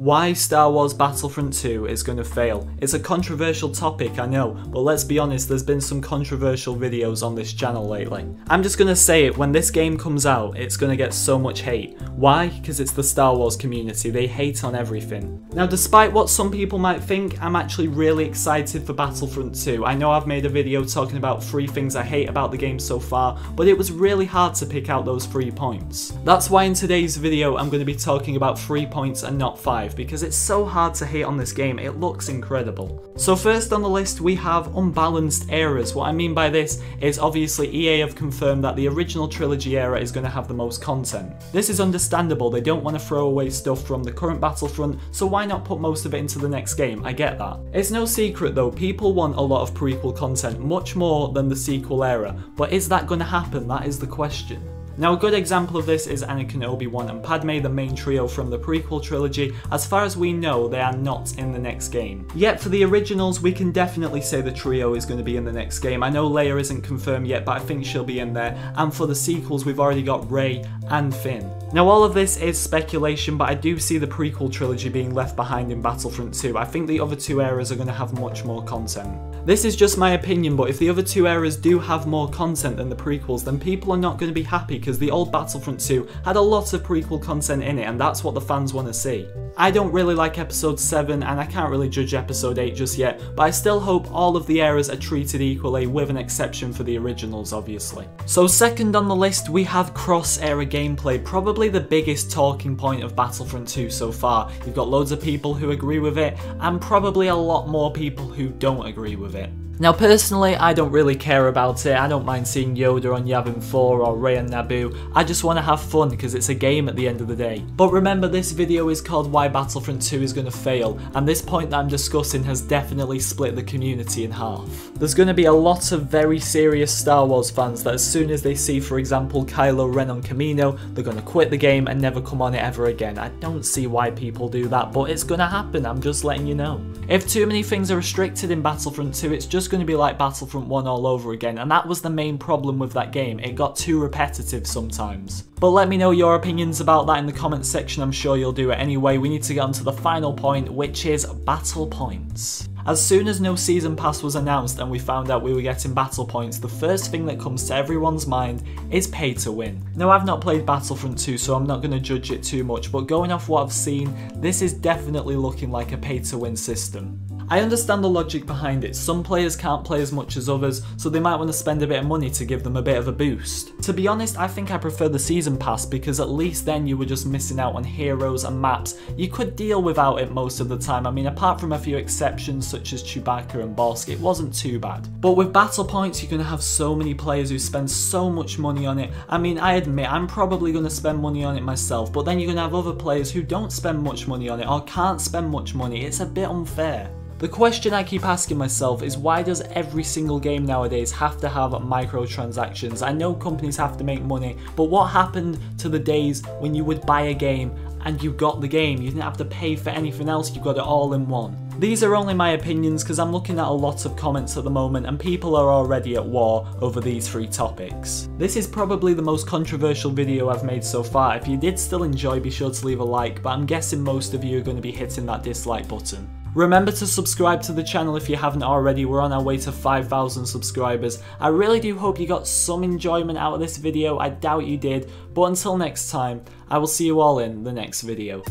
Why Star Wars Battlefront 2 is going to fail. It's a controversial topic, I know, but let's be honest, there's been some controversial videos on this channel lately. I'm just going to say it, when this game comes out, it's going to get so much hate. Why? Because it's the Star Wars community, they hate on everything. Now, despite what some people might think, I'm actually really excited for Battlefront 2. I know I've made a video talking about 3 things I hate about the game so far, but it was really hard to pick out those 3 points. That's why in today's video, I'm going to be talking about 3 points and not 5. Because it's so hard to hate on this game, it looks incredible. So first on the list we have unbalanced eras. What I mean by this is obviously EA have confirmed that the original trilogy era is going to have the most content. This is understandable, they don't want to throw away stuff from the current Battlefront, so why not put most of it into the next game, I get that. It's no secret though, people want a lot of prequel content, much more than the sequel era, but is that going to happen? That is the question. Now a good example of this is Anakin, Obi-Wan and Padme, the main trio from the prequel trilogy. As far as we know, they are not in the next game. Yet for the originals, we can definitely say the trio is going to be in the next game. I know Leia isn't confirmed yet, but I think she'll be in there. And for the sequels, we've already got Rey and Finn. Now all of this is speculation, but I do see the prequel trilogy being left behind in Battlefront 2. I think the other 2 eras are going to have much more content. This is just my opinion, but if the other 2 eras do have more content than the prequels, then people are not going to be happy because the old Battlefront 2 had a lot of prequel content in it, and that's what the fans want to see. I don't really like episode 7 and I can't really judge episode 8 just yet, but I still hope all of the eras are treated equally, with an exception for the originals obviously. So second on the list we have cross-era gameplay, probably the biggest talking point of Battlefront 2 so far. You've got loads of people who agree with it and probably a lot more people who don't agree with it. Now personally, I don't really care about it. I don't mind seeing Yoda on Yavin 4 or Rey on Naboo. I just want to have fun because it's a game at the end of the day. But remember, this video is called Why Battlefront 2 is going to fail, and this point that I'm discussing has definitely split the community in half. There's going to be a lot of very serious Star Wars fans that as soon as they see, for example, Kylo Ren on Kamino, they're going to quit the game and never come on it ever again. I don't see why people do that, but it's going to happen, I'm just letting you know. If too many things are restricted in Battlefront 2, it's just going to be like Battlefront 1 all over again, and that was the main problem with that game. It got too repetitive sometimes. But let me know your opinions about that in the comments section, I'm sure you'll do it anyway. We need to get on to the final point, which is battle points. As soon as no season pass was announced and we found out we were getting battle points, the first thing that comes to everyone's mind is pay to win. Now I've not played Battlefront 2, so I'm not going to judge it too much, but going off what I've seen, this is definitely looking like a pay to win system. I understand the logic behind it. Some players can't play as much as others, so they might want to spend a bit of money to give them a bit of a boost. To be honest, I think I prefer the season pass because at least then you were just missing out on heroes and maps. You could deal without it most of the time. I mean, apart from a few exceptions such as Chewbacca and Bossk, it wasn't too bad. But with battle points, you're going to have so many players who spend so much money on it. I mean, I admit I'm probably going to spend money on it myself, but then you're going to have other players who don't spend much money on it or can't spend much money. It's a bit unfair. The question I keep asking myself is, why does every single game nowadays have to have microtransactions? I know companies have to make money, but what happened to the days when you would buy a game and you got the game? You didn't have to pay for anything else, you got it all in one. These are only my opinions because I'm looking at a lot of comments at the moment and people are already at war over these 3 topics. This is probably the most controversial video I've made so far. If you did still enjoy, be sure to leave a like, but I'm guessing most of you are going to be hitting that dislike button. Remember to subscribe to the channel if you haven't already. We're on our way to 5,000 subscribers. I really do hope you got some enjoyment out of this video. I doubt you did, but until next time, I will see you all in the next video.